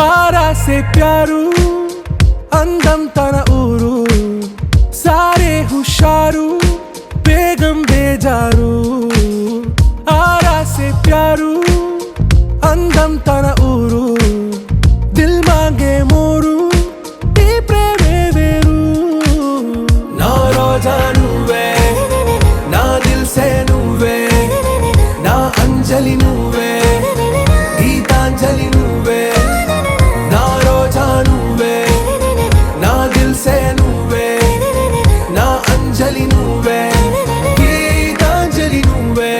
आरा से प्यारू अंदम तन ऊरू सारे हुशारू बेगम बेजारू आरा से प्यारू अंदम तन ऊरू दिल मांगे मोरू टी प्रेमे वेरू ना रोजा नुवे ना दिल से नुवे ना अंजलि नुवे गीतांजलि नुवे ना रोजा नुवे ना दिल से नुवे ना अंजलि नुवे गीतांजलि नुवे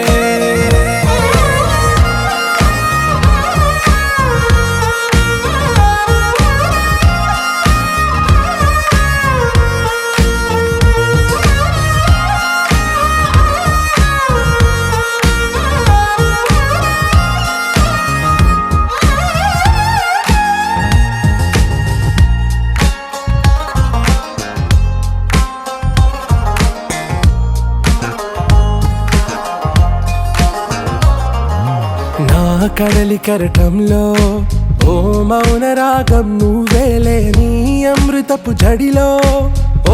కడలి కరటంలో ఓ మౌన రాగం నువ్వేలే నీ అమృతపు జడిలో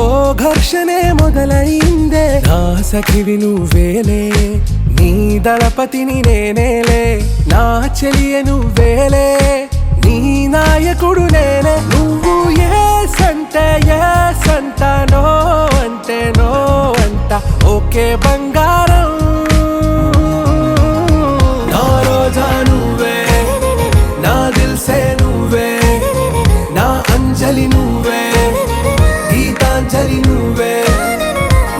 ఓ ఘర్షణే మొదలైందే నా సఖివి నువ్వేలే నీ దళపతిని నేనేలే నా చెలియ నువ్వేలే నీ నాయకుడు నేనే నువ్వు ఏ సంట నో అంటే నో అంట ఓకే బంగారం नुवे ना दिल से नुवे ना अंजलि नुवे गीतांजलि नुवे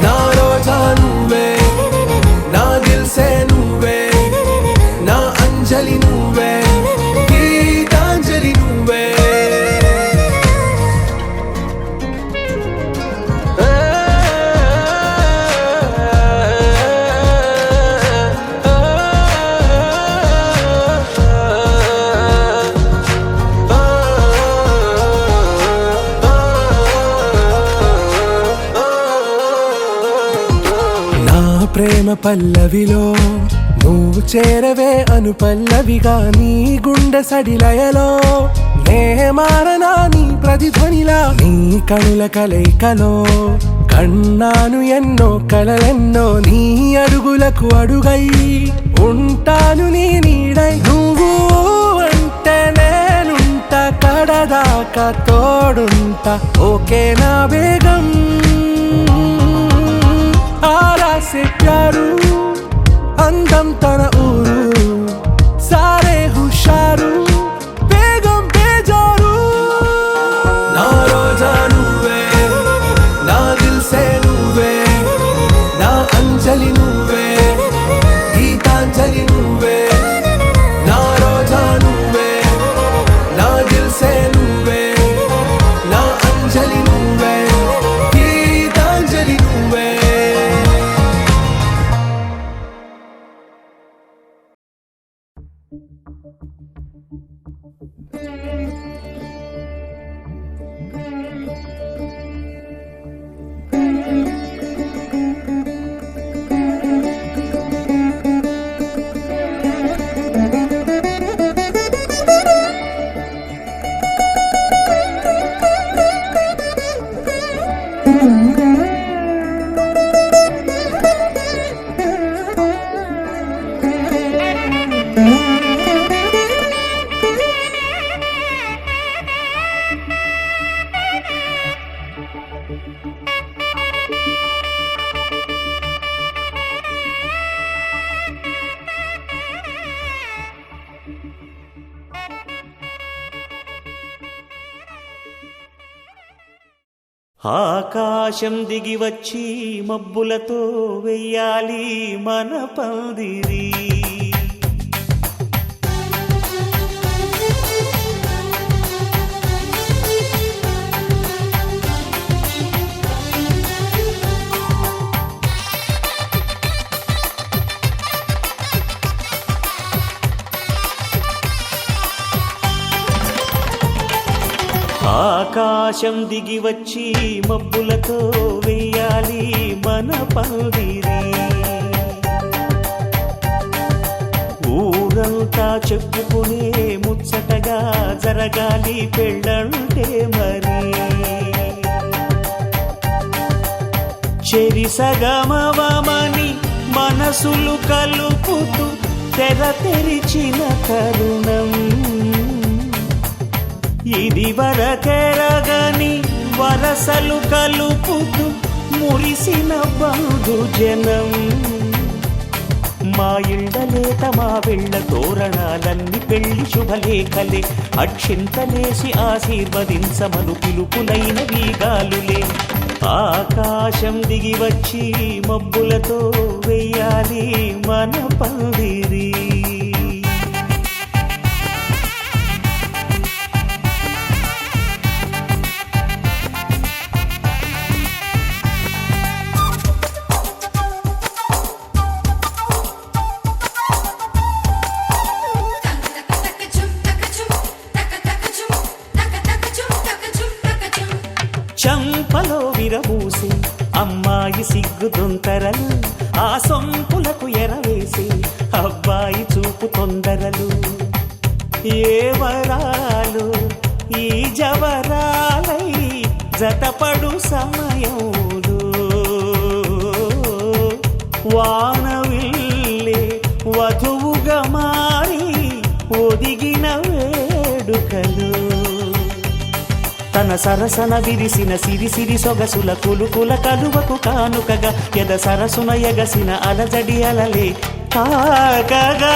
ना रोजा नुवे ना दिल से नुवे ना अंजलि नुवे गीतांजलि नुवे ప్రేమ పల్లవిలో నువ్వు చేరవే అను పల్లవిగా నీ గుండె సడిలయలో నే మారనా నీ ప్రతిధ్వనిలా నీ కనుల కలయికలో కన్నాను ఎన్నో కలలెన్నో నీ అడుగులకు అడుగై ఉంటాను నీ నీడై నువ్వు అంటే నేనుంట కడదాకా తోడుంటా ఓకే నా బేగం आरा से प्यारू अंदम तन ऊरू सारे हुशारू बेगम बेजारू ना रोजा नुवे ना दिल से नुवे ना अंजलि नुवे गीतांजलि नुवे ना रोजा नुवे ना दिल से नुवे ना अंजलि नुवे गीतांजलि नुवे ఆకాశం దిగి వచ్చి మబ్బులతో వెయ్యాలి మన పందిరి ఆకాశం దిగి వచ్చి మబ్బులతో వెయ్యాలి మన పందిరి ఊరంతా చెప్పుకునే ముచ్చటగా జరగాలి పెళ్ళంటే మరి చెరిసగమవమని మనసులు కలుపుతూ తెర తెరిచిన తరుణం ఇది వరకెరగని వరసలు కలుపుతూ మురిసిన బంధుజనం మా ఇళ్ళలేత మా వెళ్ళ తోరణాలన్నీ పెళ్లి శుభలేఖలే అక్షింతలేసి ఆశీర్వదించమను పిలుపులైన వీగాలులే ఆకాశం దిగి వచ్చి మబ్బులతో వెయ్యాలి మన పందిరి చంపలో విరబూసి అమ్మాయి సిగ్గుదొంతరలు ఆ సొంపులకు ఎరవేసి అబ్బాయి చూపు తొందరలు ఏ వరాలు ఈ జవరాలై జతపడు సమయంలో వానవిల్లే వధువుగా మారి ఒదిగిన వేడుకలు తన సరసన విరిసిన సిరిసిరి సొగసుల కులుకుల కలువకు కానుకగా ఎద సరసున ఎగసిన అలజడి అలలే కాకగా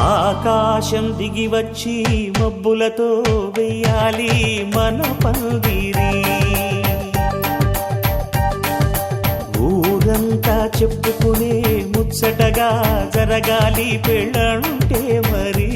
ఆకాశం దిగి వచ్చి మబ్బులతో వెయ్యాలి మన పందిరి ఊరంతా చెప్పుకునే ముచ్చటగా జరగాలి పెళ్ళంటే మరి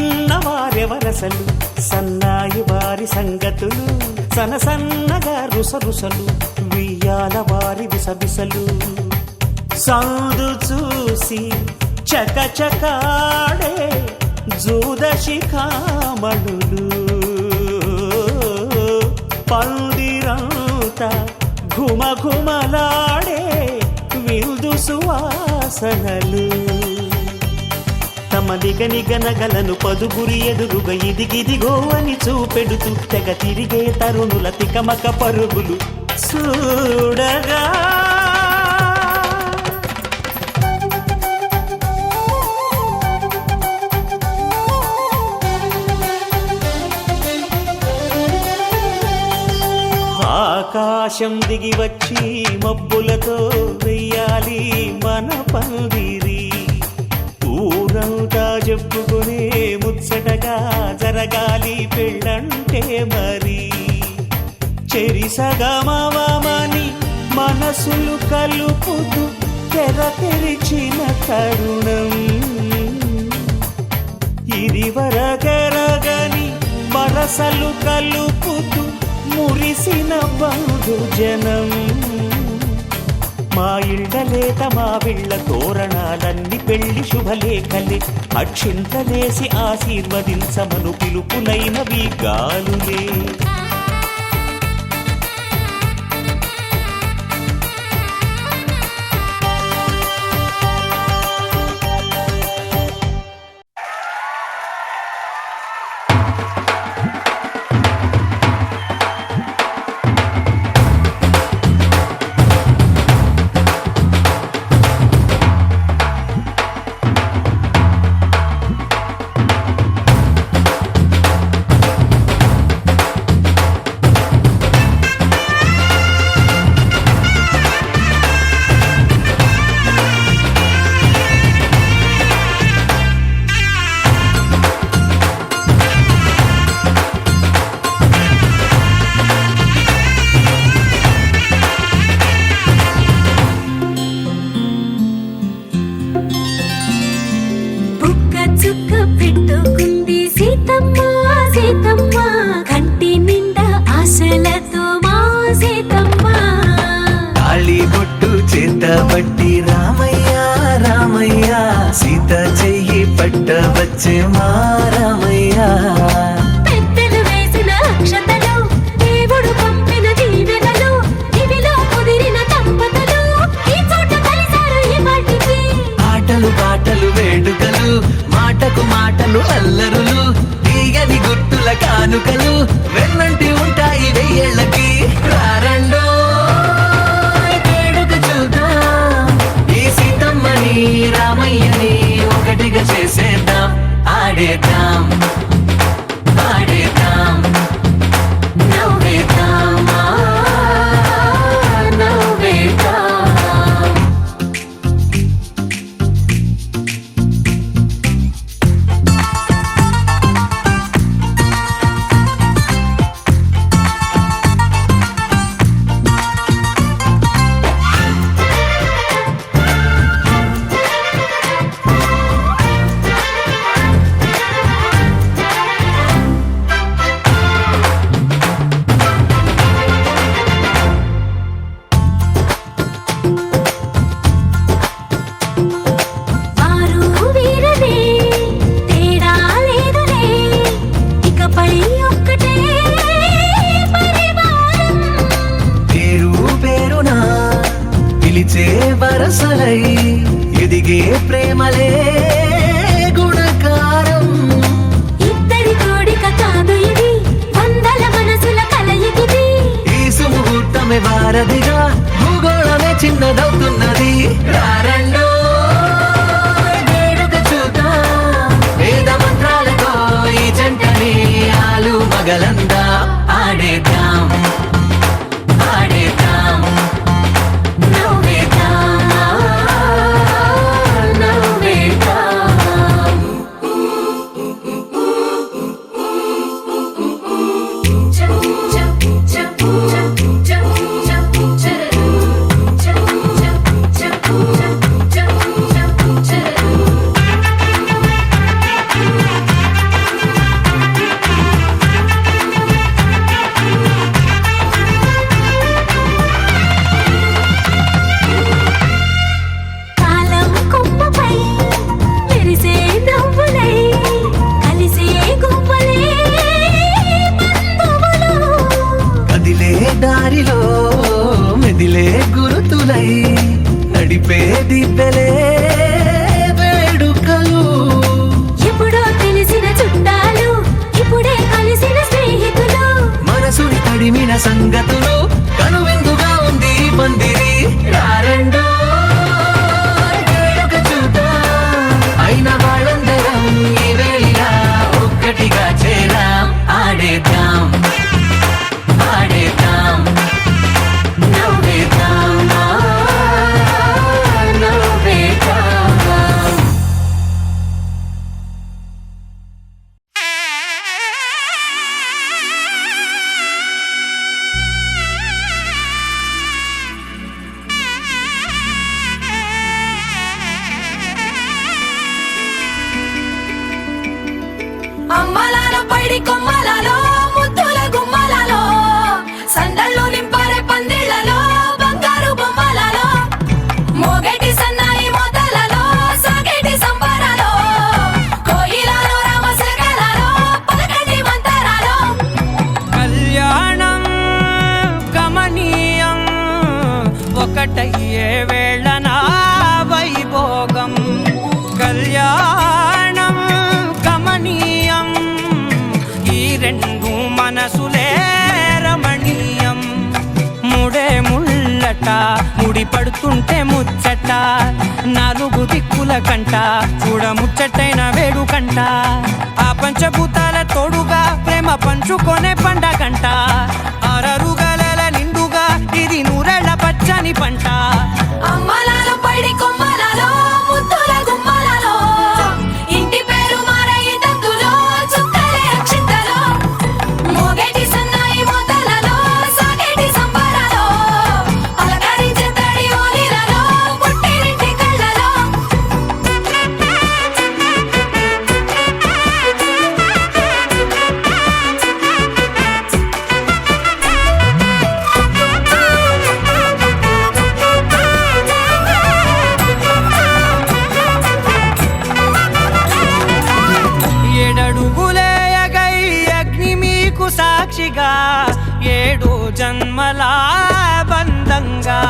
విన్నవారెవరసలు సన్నాయి వారి సంగతులు సనసన్నగా రుసరుసలు వియ్యాల వారి విసవిసలు సందు చూసి చకచకాడే జూదశిఖామణులు పందిరంతా ఘుమఘుమలాడే విందు సువాసనలు తమ నిగనిగనగలను పదుగురి ఎదురుగా ఇదిగిదిగో అని చూపెడుతూ తెగ తిరిగే తరుణుల తికమక పరుగులు చూడగా ఆకాశం దిగి వచ్చి మబ్బులతో వెయ్యాలి మన పందిరి ఊరంతా చెప్పుకునే ముచ్చటగా జరగాలి పెళ్ళంటే మరి చెరిసగమవమని మనసులు కలుపుతూ తెర తెరిచిన తరుణం ఇది వరకెరగని వరసలు కలుపుతూ మురిసిన బంధుజనం మా ఇళ్ళలేత మా వెళ్ళ తోరణాలన్నీ పెళ్లి శుభలేఖలే అక్షింతలేసి ఆశీర్వదించమను పిలుపులైనవి గాలులే పట్టబట్టి రామయ్య రామయ్య సీత చెయ్యి పట్టవచ్చే మా రామయ్య పెద్దలు వేసిన అక్షతలు దేవుడు పంపిన దీవెనలు ఇవిలో కుదిరిన దంపతులు ఈ చోట కలిసారు ఈ వాటికి ఆటలు పాటలు వేడుకలు మాటకు మాటలు అల్లరులు తీయని గుర్తుల కానుకలు వెన్నంటి ఉంటాయి వెయ్యేళ్ళకి రారండో వేడుక చూద్దాం ఈ సీతమ్మని రామయ్యని ఒకటిగా చేసేద్దాం ఆడేద్దాం ఆడేద్దాం నవ్వేద్దాం నవ్వేద్దాం వారు వీరనే తేడా లేదులే ఇకపై ఒక్కటే పరివారం పేరు పేరునా పిలిచే వరసలై ఎదిగే ప్రేమలే గుణకారం ఇద్దరి కోడిక కాదు ఇది వందల మనసుల కలయికిది ఈ సుముహూర్తమే వారధిగా భూగోళమే చిన్నదవుతున్నది రారండో వేడుక చూద్దాం వేద మంత్రాలతో ఈ జంటని ఆలు మగలందా ఆడేద్దాం ఆడేద్దాం నవ్వేద్దాం నవ్వేద్దాం కాలం కొమ్మపై మెరిసే నవ్వులై కలిసే గువ్వలే బంధువులు కదిలే దారిలో మెదిలే గురుతులై నడిపే దిబ్బెలే వేడుకలు ఎప్పుడో తెలిసిన చుట్టాలు ఇప్పుడే కలిసిన స్నేహితులు మనసుని తడిమిన సంగతులు కనువిందుగా ఉంది ఈ పందిరి రారండో వేడుక చూద్దాం అయిన వాళ్ళందరం ఈ వేళ ఒక్కటిగా చేరాం ఆడేద్దాం ఆడేద్దాం నవ్వేద్దాం నవ్వేద్దాం అమ్మలాలో పైడి కొమ్మలలో ముద్దుల గుమ్మలలో సందళ్ళు నింపారే పందిళ్లలో బంగారు బొమ్మలలో మోగేటి సన్నాయి మోతలలో సాగేటి సంబరాలో కోయిలలో రామశకలలో పలకటి మంతరాలో కళ్యాణం గమనీయం ఒకటయ్యే వేళ నా వైభోగం కళ్యాణం గమనీయం ఈ రెండు మనసులే రమణీయం ముడే ముళ్ళట ముడి పడుతుంటే ముచ్చట నాలుగు దిక్కుల కంట చూడ ముచ్చటైన వేడుకంట ఆ పంచభూతాల తోడుగా ప్రేమ పంచుకొనే పండగంట అరరుగలల నిండుగా ఇది నూరెళ్ళ పచ్చని పంట అమ్మలాలో పైడి కొమ్మలలో ముద్దుల గుమ్మలలో ఇంటి పేరు మారయి తందులో చుక్కలే అక్షింతలో మోగేటి సన్నాయి మోతలలో సాగేటి సంబరాలో అలకరించే తడి ఓలిలలో పుట్టినింటి కళ్ళలో సాక్షిగా 7 జన్మల బంధంగా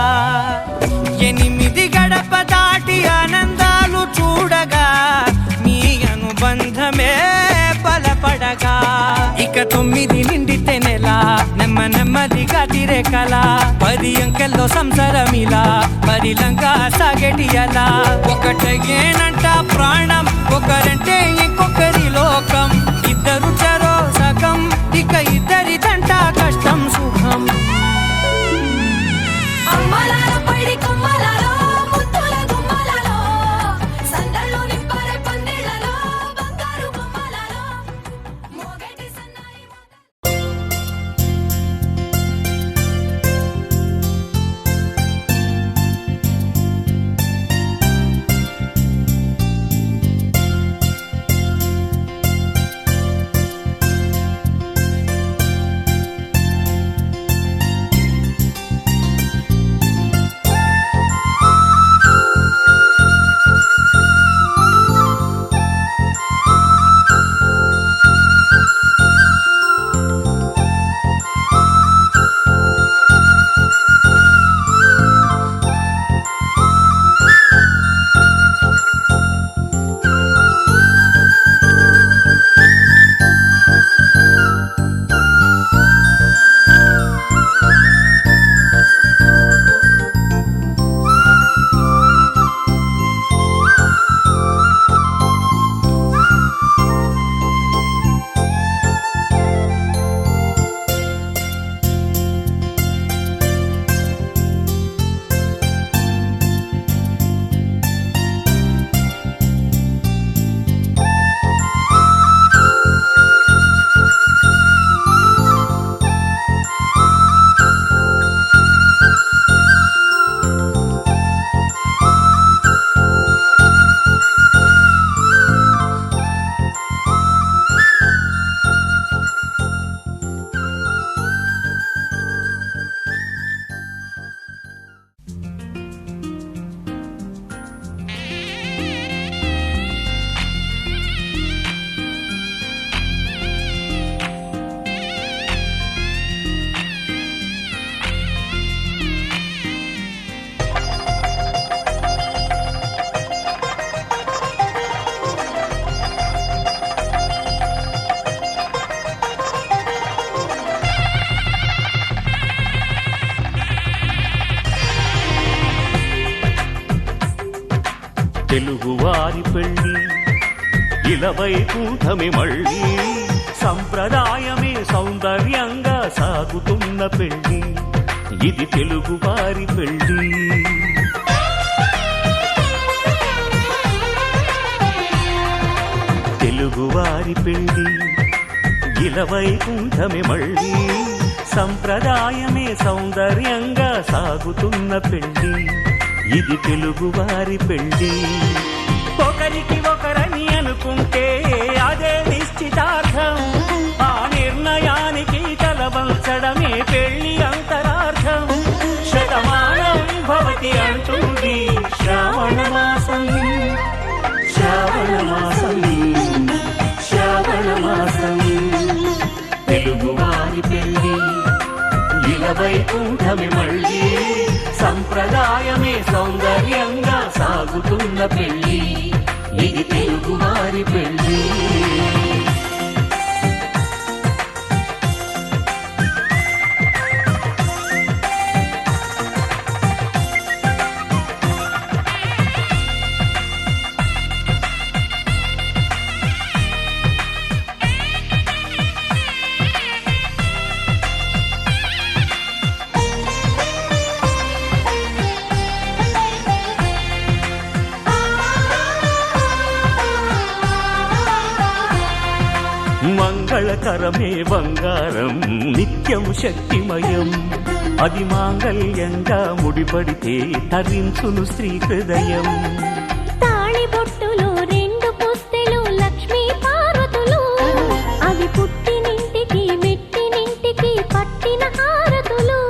8 గడప దాటి ఆనందాలు చూడగా మీ అనుబంధమే బలపడగా ఇక 9 నిండితే నెల నెమ్మదిగా తిరే కల 10 అంకెల్లో సంసారమిలా పరిలంగా సాగేటియలా ఒకటేనంట ప్రాణం ఒకరంటే ఇంకొకరి లోకం ఇద్దరు చరో సగం ఇక ఇద్దరి తంట కష్టం సుఖం అమ్మలాలో పడి కొమ్మలాలో ముత్తుల గుమ్మలాలో సందళ్ళు నింపారే పందిళ్ళలో బంగారు బొమ్మలాలో మోగటి సన్నాయి తెలుగువారి పెళ్ళి ఇలవైకుంఠమి మళ్ళీ సంప్రదాయమే సౌందర్యంగా సాగుతున్న పెళ్ళి ఇది తెలుగువారి పెళ్ళి తెలుగువారి పెళ్ళి ఇలవైకుంఠమి మళ్ళీ సంప్రదాయమే సౌందర్యంగా సాగుతున్న పెళ్ళి ఇది తెలుగువారి పెళ్ళి ఒకరికి ఒకరని అనుకుంటే అదే నిశ్చితార్థం ఆ నిర్ణయానికి తలవంచడమే పెళ్ళి అంతరార్థం శతమానం భవతి అంటుంది శ్రావణ మాసం శ్రావణ మాసం శ్రావణ మాసం తెలుగువారి పెళ్ళి ఇలవైకుంఠమి మళ్ళీ సంప్రదాయమే సౌందర్యంగా సాగుతున్న పెళ్ళి ఇది తెలుగువారి పెళ్ళి మంగళకరమే బంగారం నిత్యం శక్తిమయం అది మాంగళ్యంగా ముడిపడితే తరించును స్త్రీ హృదయం తాళిబొట్టులో 2 పుస్తెలు లక్ష్మీ పార్వతులు అవి పుట్టినింటికి మెట్టినింటికి పట్టిన హారతులు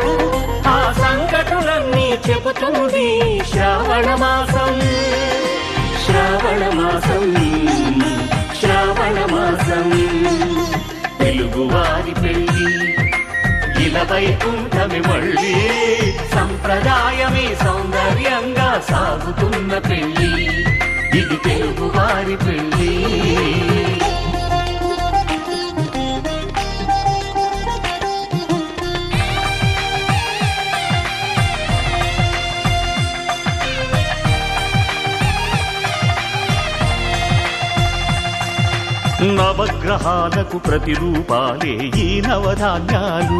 ఆ సంకటులన్నీ చెబుతుంది శ్రావణ మాసం శ్రావణ మాసం శ్రావణ మాసం తెలుగువారి పెళ్ళి ఇలా వైకుంఠమి మళ్ళీ సంప్రదాయమే సౌందర్యంగా సాగుతున్న పెళ్ళి ఇది తెలుగువారి పెళ్ళి నవగ్రహాలకు ప్రతిరూపాలే ఈ నవధాన్యాలు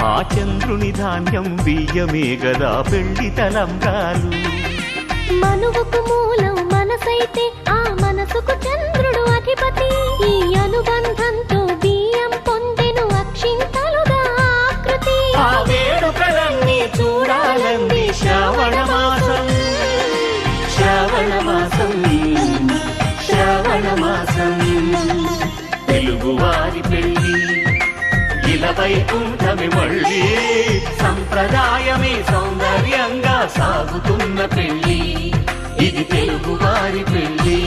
ఆ చంద్రుని ధాన్యం బియ్యమే గదా పెళ్లి తలంబ్రాలు మనువుకు మూలం మనసైతే ఆ మనసుకు చంద్రుడు అధిపతి ఈ అనుబంధంతో బియ్యం పొందెను అక్షింతలుగా ఆకృతి ఆ వేడుకలన్నీ చూడాలంది శ్రావణ మాసం శ్రావణ మాసం శ్రావణ మాసం తెలుగువారి పెళ్ళి ఇలా వైకుంఠమి మళ్ళీ సంప్రదాయమే సౌందర్యంగా సాగుతున్న పెళ్ళి ఇది తెలుగువారి పెళ్ళి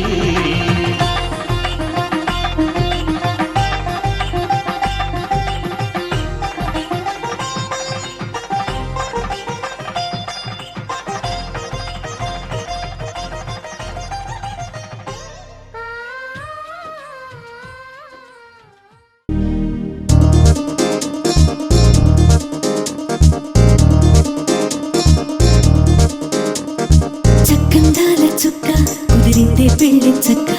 చక్కందాల చుక్క కుదిరిందే పెళ్లి చక్క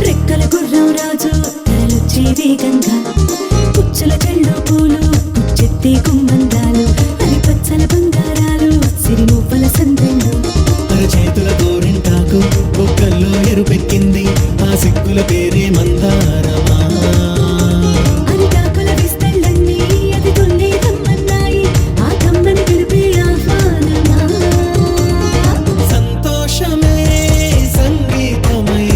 రెక్కల గుర్రం రాజు తరలొచ్చే వేగంగా పుచ్చల చెళ్ళు పూలు పుచ్చెత్తే గుమ్మందాలు అని పచ్చల బంగారాలు సిరిమూపల సందెళ్ళు చేతుల గోరింటాకు బొక్కల్లో ఎరుపెక్కింది ఆ సిగ్గుల పేరే మందారమా అరిటాకుల విస్తళ్ళన్నీ అది కొన్నే కమ్మన్నాయి ఆ కమ్మని పిలిపే ఆహ్వానమా సంతోషమే సంగీతమై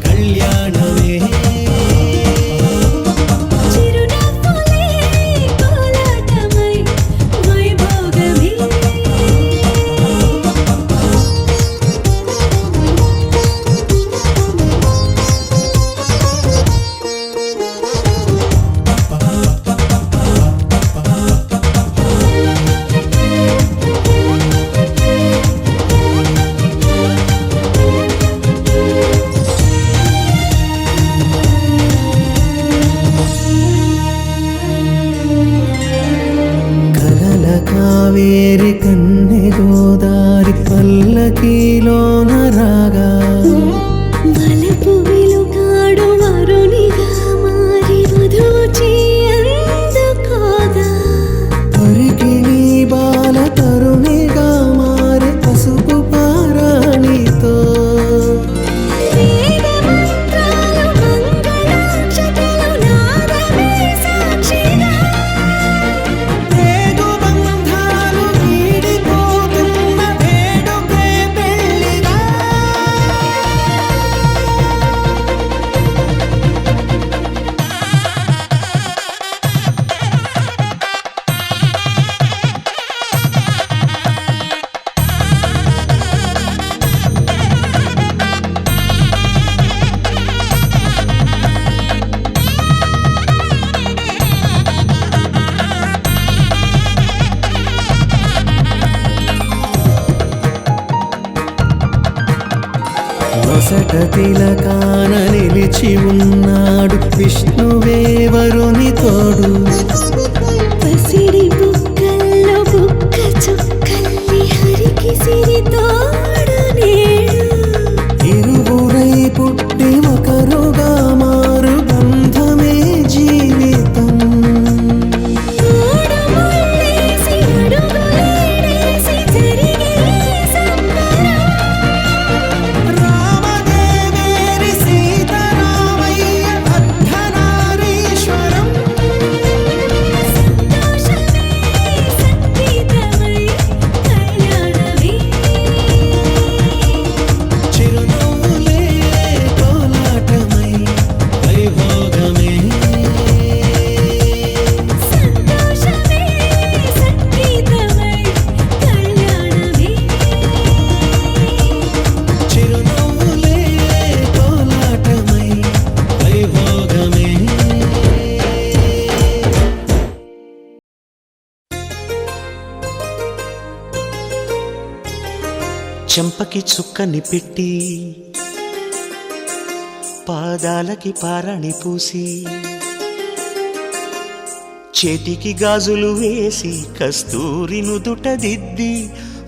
కళ్యాణమే చిరునవ్వులే కోలాటమై వైభోగమే కలల కావేరి కన్నె గోదారి పల్లకీలోన రాగా వలపు వెలుగాడు వరునిగా మారి వధూచి అందుకోదా తొరికి నీ బాల తరుణిగా మారి పసుపు పారాణితో వేద మంత్రాలు మంగళాక్షతలు నాదమే సాక్షిగా రేగు బంధాలు వీడిపోతున్న వేడుకే పెళ్ళిగా నొసట తిలకాన నిలిచి ఉన్నాడు విష్ణువే వరుని తోడు పసిడి బుక్కల్లో బుక్క చుక్కల్లి హరికి సిరి తోడు నేడు ఇరువురై పుట్టి ఒకరుగా మారు బంధమే జీవితం తోడు ముళ్ళేసి అడుగులేసి జరిగే సంబరం రామదేవేరి సీతారామయ్య అర్ధనారీశ్వరం చెంపకి చుక్కని పెట్టి పాదాలకి పారాణి పూసి చేతికి గాజులు వేసి కస్తూరి నుదుట దిద్ది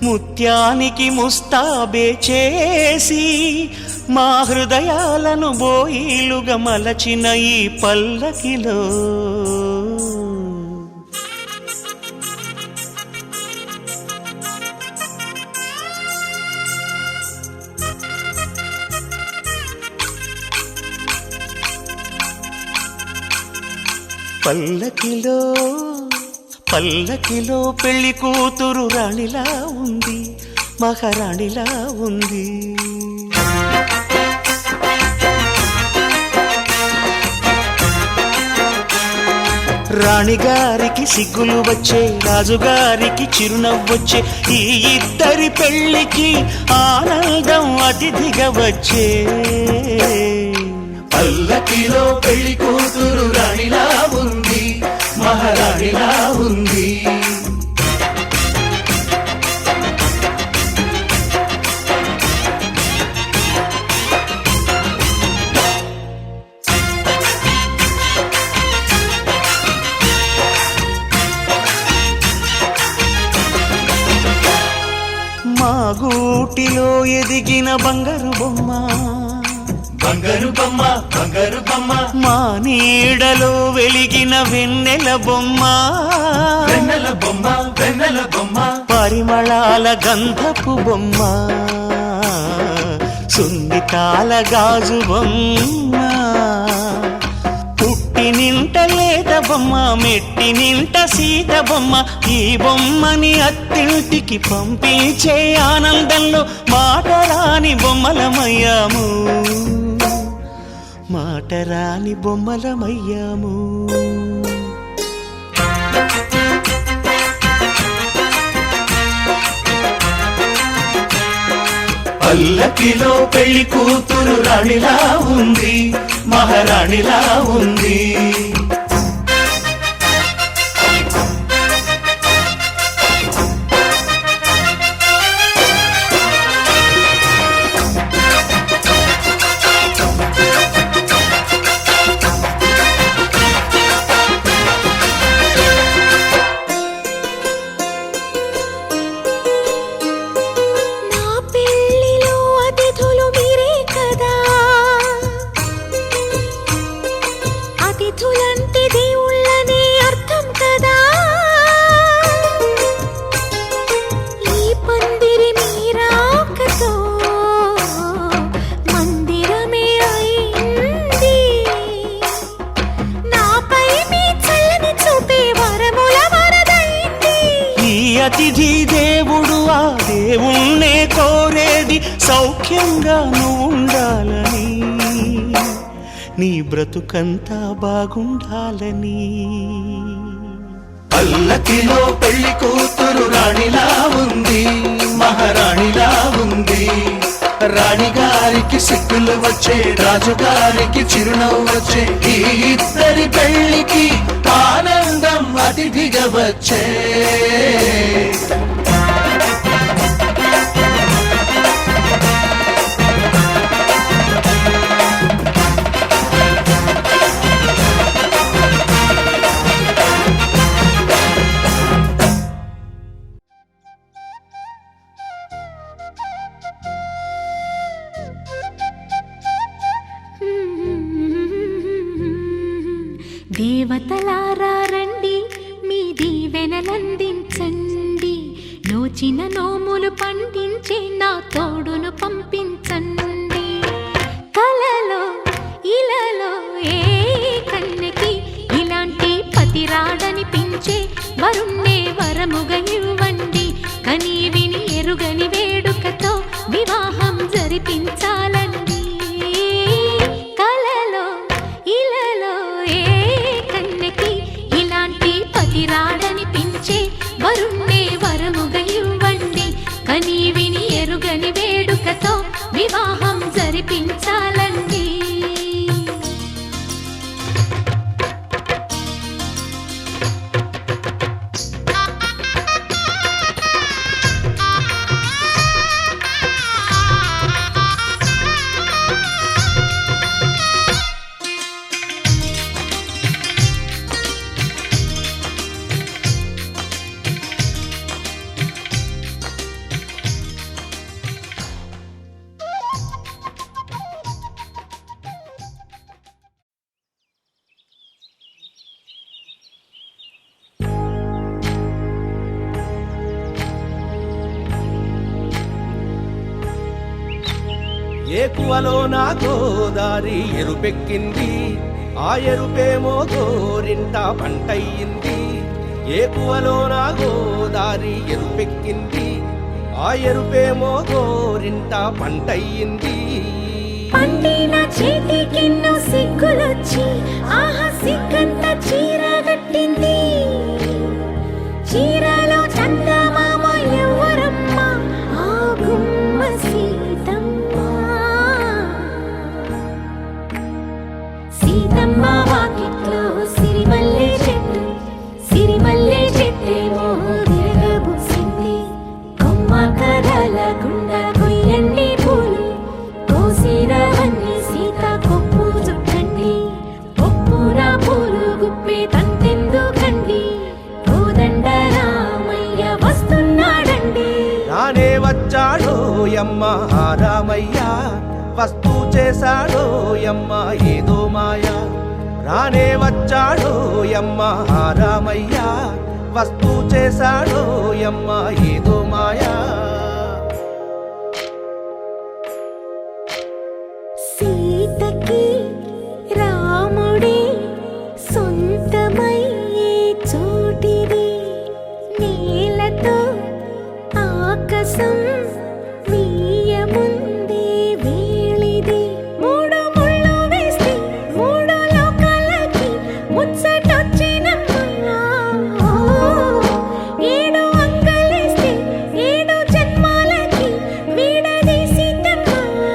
ముత్యానికి ముస్తాబే చేసి మా హృదయాలను బోయిలుగా మలచిన ఈ పల్లకిలో పల్లకిలో పల్లకిలో పెళ్లి కూతురు రాణిలా ఉంది, మహారాణిలా ఉంది. రాణిగారికి సిగ్గులు వచ్చే, రాజుగారికి చిరునవ్వొచ్చే, ఈ ఇద్దరి పెళ్లికి ఆనందం అతిథిగా వచ్చే. పల్లకిలో పెళ్లి కూతురు రాణిలా ఉంది, మహారాణిలా ఉంది. మా గూటిలో ఎదిగిన బంగారు బొమ్మ, బంగారు బొమ్మ, బంగారు బొమ్మ, మా నీడలో వెలిగిన వెన్నెల బొమ్మ, వెన్నెల బొమ్మ, వెన్నెల బొమ్మ, పరిమళాల గంధపు బొమ్మ, సున్నితాల గాజు బొమ్మ, పుట్టి నింట లేత బొమ్మ, మెట్టి నింట సీత బొమ్మ. ఈ బొమ్మని అత్తింటికి పంపించే ఆనందంలో మాటరాని బొమ్మలమయ్యాము, మాటరాని బొమ్మలమయ్యాము. పల్లకిలో పెళ్లి కూతురు రాణిలా ఉంది, మహారాణిలా ఉంది. అతిథి దేవుడు ఆ దేవుణ్ణే కోరేది సౌఖ్యంగా నువ్వుండాలని, నీ బ్రతుకంతా బాగుండాలని. పల్లకిలో పెళ్లి కూతురు రాణిలా ఉంది, మహారాణిలా ఉంది. రాణిగారికి సిగ్గులు వచ్చే, రాజుగారికి చిరునవ్వు వచ్చే, ఈ ఇద్దరి పెళ్లికి ఆనందం అతిథిగా వచ్చే. దేవతలారా రండి, మీ దీవెనలందించండి, నోచిన నోములు పండించే నా తోడును పంపించండి. కలలో ఇలలో ఏ కన్నెకి ఇలాంటి పతి రాడనిపించే వరుణ్ణే వరముగా ఇవ్వండి. కని విని ఎరుగని వేడుకతో వివాహం జరిపించాలండి. రాడనిపించే వరుణ్ణే వరముగా ఇవ్వండి. కని విని ఎరుగని వేడుకతో ఏకువలో నా గోదారి ఎరుపెక్కింది, ఆ ఎరుపేమో గోరింట పంటయ్యింది. ఏకువలో నా గోదారి ఎరుపెక్కింది, ఆ ఎరుపేమో గోరింట పంటయ్యింది. పండిన చేతికెన్నో సిగ్గులొచ్చి ఆహా సిగ్గంత చీర కట్టింది. చీరలో చందమామ ఎవరమ్మ, ఆ గుమ్మ సీతమ్మ. సీతమ్మ వాకిట్లో సిరిమల్లె చెట్టు, సిరిమల్లె చెట్టేమో విరగబూసింది. కొమ్మ కదల గుండా కొయ్యండి పూలు, కోసిరవన్నీ సీత కొప్పు చుట్టండి. కొప్పున పూలు గుప్పే తంతెందుకండి, కోదండ రామయ్య వస్తున్నాడండి. రానే వచ్చాడో యమ్మ రామయ్య, వస్తూ చేశాడో యమ్మ ఏదో మాయ. రానే వచ్చాడో యమ్మ రామయ్య, వస్తూ చేశాడో యమ్మ ఏదో మాయా. సీతకి రాముడే సొంతమయ్యే చోటిది, నేలతో ఆకాశం వీయముందే వేళిది. మూడు ముళ్ళు వేస్తే మూడు లోకాలకి ముచ్చటొచ్చినమ్మా. ఏడు అంగలేస్తే ఏడు జన్మాలకి వీడదీసిందమ్మా.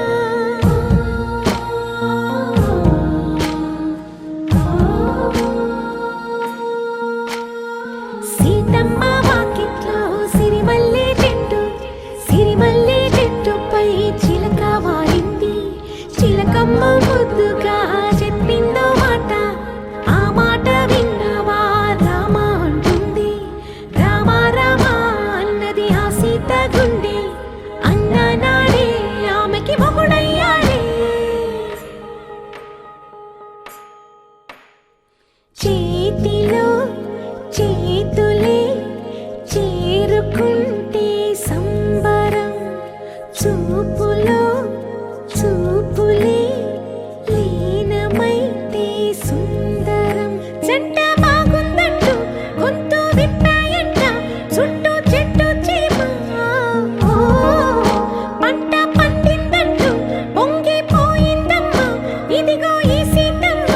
సీతమ్మ వాకిట్లో సిరిమల్లె చెట్టు, సిరిమల్లె చెట్టుపై చిలక వాలింది. చిలకమ్మ ముద్దుగా చెప్పిందో మాట, ఆ మాట విన్నవా రామ అంటుంది. రామ రామ అన్నది ఆ సీత గుండె, అన్న నాడే ఆమెకి మొగుడయ్యాడే. చేతిలో చేతులే చేరుకుంటే సంబరం, చూపులో చూపులే లీనమైతే సుందరం. జంట బాగుందంటూ గొంతు విప్పాయంట చుట్టూ చెట్టు చీమ. పంట పండిందంటూ పొంగిపోయిందమ్మా, ఇదిగో ఈ సీతమ్మ.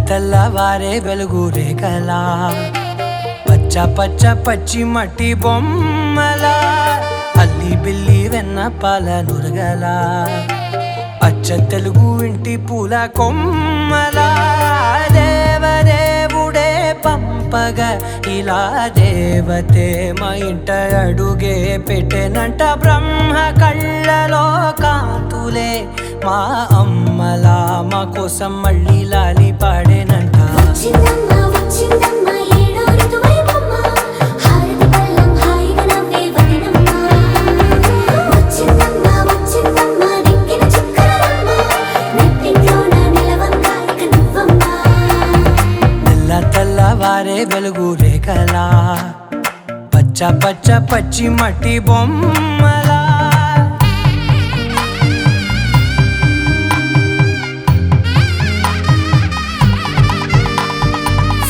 తెల్లవారే వెలుగు రేఖలా, పచ్చ పచ్చ పచ్చి మట్టి బొమ్మలా, అల్లి బిల్లి వెన్న పాల నురగలా, అచ్చ తెలుగు ఇంటి పూల కొమ్మలా. దేవదేవుడే పంపగా ఇలా దేవతే మా ఇంట అడుగే పెట్టెనంట. బ్రహ్మ కళ్ళలో కాంతులే మా అమ్మలా, మా కోసం మళ్ళీ లాలి పాడేనంట. వచ్చిందమ్మ వచ్చిందమ్మ ఏడో ఋతువైవమ్మ, హారతి పళ్ళం హాయిగా నవ్వే వదినమ్మ. వచ్చిందమ్మ వచ్చిందమ్మ దిక్కిన చుక్కలమ్మ, నెట్టింట్లోన నిలవంగా ఇక నువ్వమ్మ. తెల్లవారే వెలుగు రేఖలా, పచ్చ పచ్చ పచ్చి మట్టి బొమ్మలా.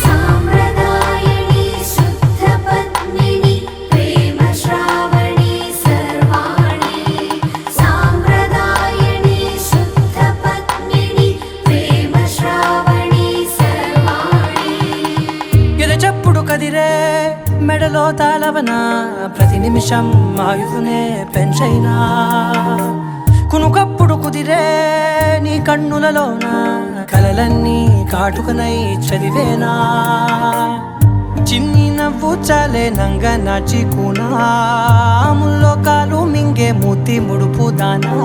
సాంప్రదాయని శుద్ధ పద్మిని ప్రేమ శ్రావణి సర్వ మెడలో తాళవన ప్రతి నిమిషం ఆయుధునే పెంచైనా కునుకప్పుడు కుదిరే నీ కన్నులలోన కలలన్నీ కాటుకనై చదివేనా చిన్ని నవ్వు చాలే నంగ నాచి కూనాముల్లో కాలు మింగే మూతి ముడుపు దానా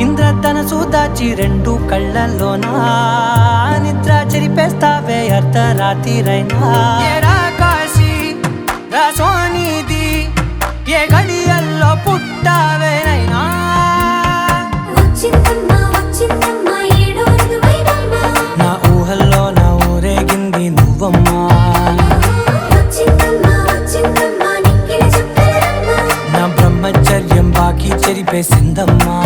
ఇంద్రధనసు దాచి రెండు కళ్ళల్లోనా నిద్ర చెరిపేస్తావే అర్ధరాత్రిరైనా ఏరా కాశీ రా సోనిది ఏ గడియల్లో పుట్టావేనైనా వచ్చిందమ్మా వచ్చిందమ్మా ఏడో ఋతువైవమ్మా నా ఊహల్లో నా ఊరేగింది నువ్వమ్మా వచ్చిందమ్మా వచ్చిందమ్మా నిక్కిన చుక్కలమ్మా నా బ్రహ్మచర్యం బాకీ చెరిపేసిందమ్మా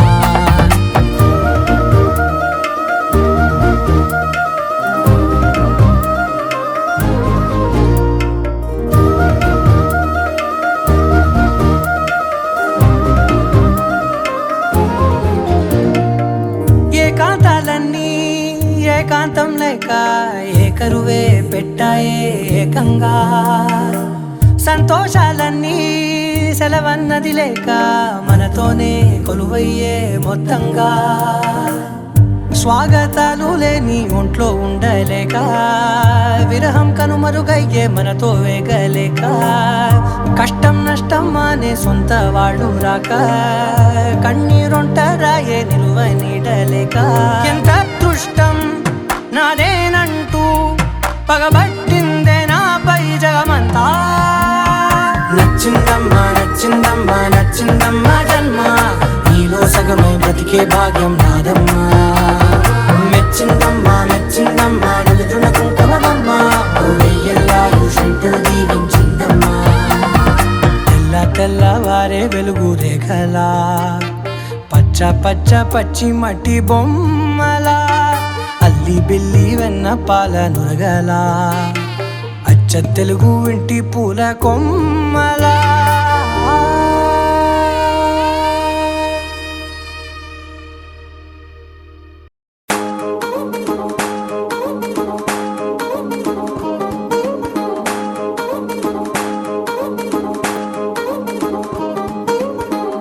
ఏకాంతాలన్నీ ఏకాంతం లేక ఏకరువే పెట్టాయే ఏకంగా సంతోషాలన్నీ సెలవన్నది లేక మనతోనే కొలువయ్యే మొత్తంగా స్వాగతాలు లేని ఒంట్లో ఉండలేక విరహం కనుమరుగయ్యే మనతో వేగలేక కష్టం నష్టం అనే సొంత వాళ్ళు రాక కన్నీరొంటరాయే నిలువ నీడలేక ఎంత అదృష్టం నాదేనంటూ పగబట్టిందే నాపై జగమంతా నచ్చిందమ్మా నచ్చిందమ్మా నచ్చిందమ్మా జన్మ నీలో సగమై బ్రతికే భాగ్యం నాదమ్మా మెచ్చిందమ్మా మెచ్చిందమ్మా నిలుతున్న కుంకుమమ్మా వెయ్యల్లాయుషంటూ దీవించిందమ్మా తెల్ల తెల్లవారే వెలుగు రేఖలా పచ్చ పచ్చ పచ్చి మట్టి బొమ్మలా అల్లి బిల్లి వెన్న పాల నురగలా అచ్చ తెలుగు ఇంటి పూల కొమ్మలా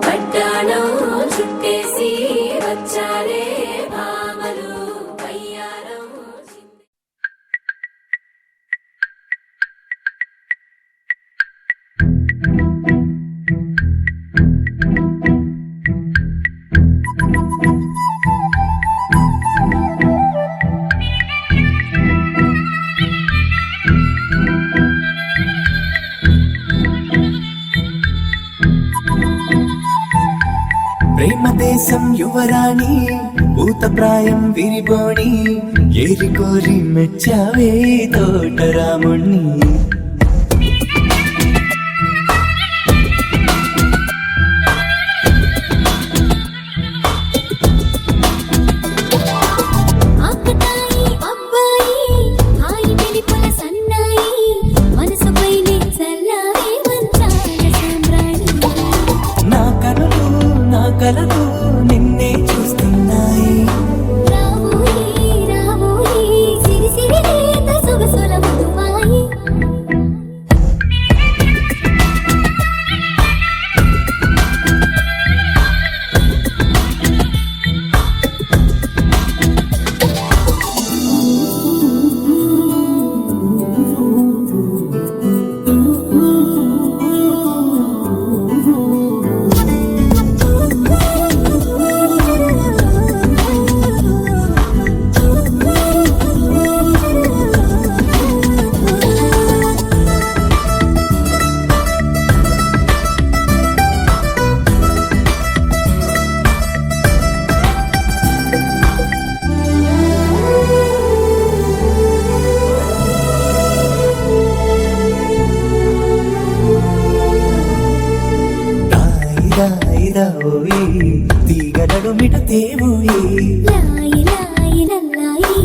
పడ్డాణం చుట్టేసి వచ్చారే భామలు కయ్యారం ప్రేమ దేశం యువరాణి భూతప్రాయం విరిబోణి ఏరి కోరి మెచ్చావే తోటరాముణ్ణి ఆకతాయి అబ్బాయి హాయి వెలిపల సన్నాయి మనసుపైనే చల్లారే మంచాల సాంబ్రాణి నా కనులు నా కలలు నిన్నే చూస్తున్నాయి రావోయి రావోయి సిరి సిరి లేత సొగసుల మధుమాయి రాయిరాయిరాయి తీగడడు మిట తేవోయి లాయి లాయి లల్లాయి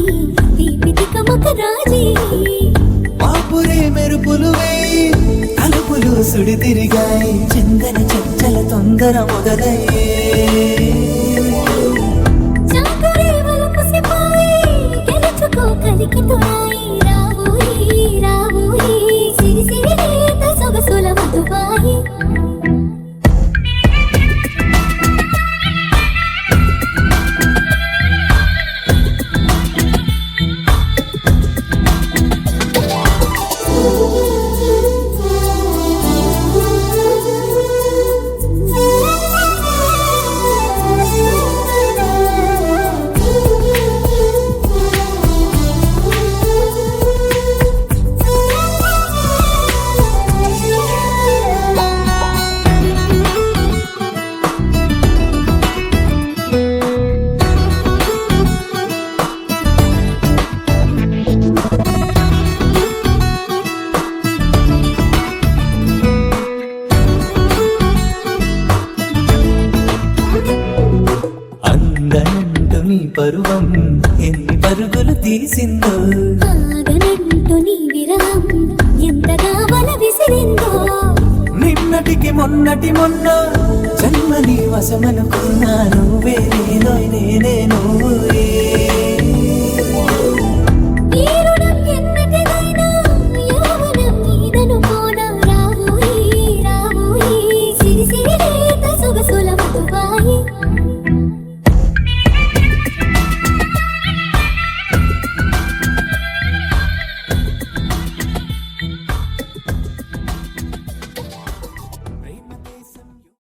దీపితి కమక రాజీ పాపురే మెరుపులు వేయి తలుపులు సుడి తిరిగాయి చందన చంచల తొందర మొదలయ్యే చాకరే వలపు సిపాయి గెలుచుకో కలికి తోయి రావోయి రావోయి సిరి సిరి లేత ఆగనంటూ నీ విరహం ఎంతగా వల విసిరిందో నిన్నటికి మొన్న జన్మని వశమనుకున్నా నువ్వే నేనే నువ్వే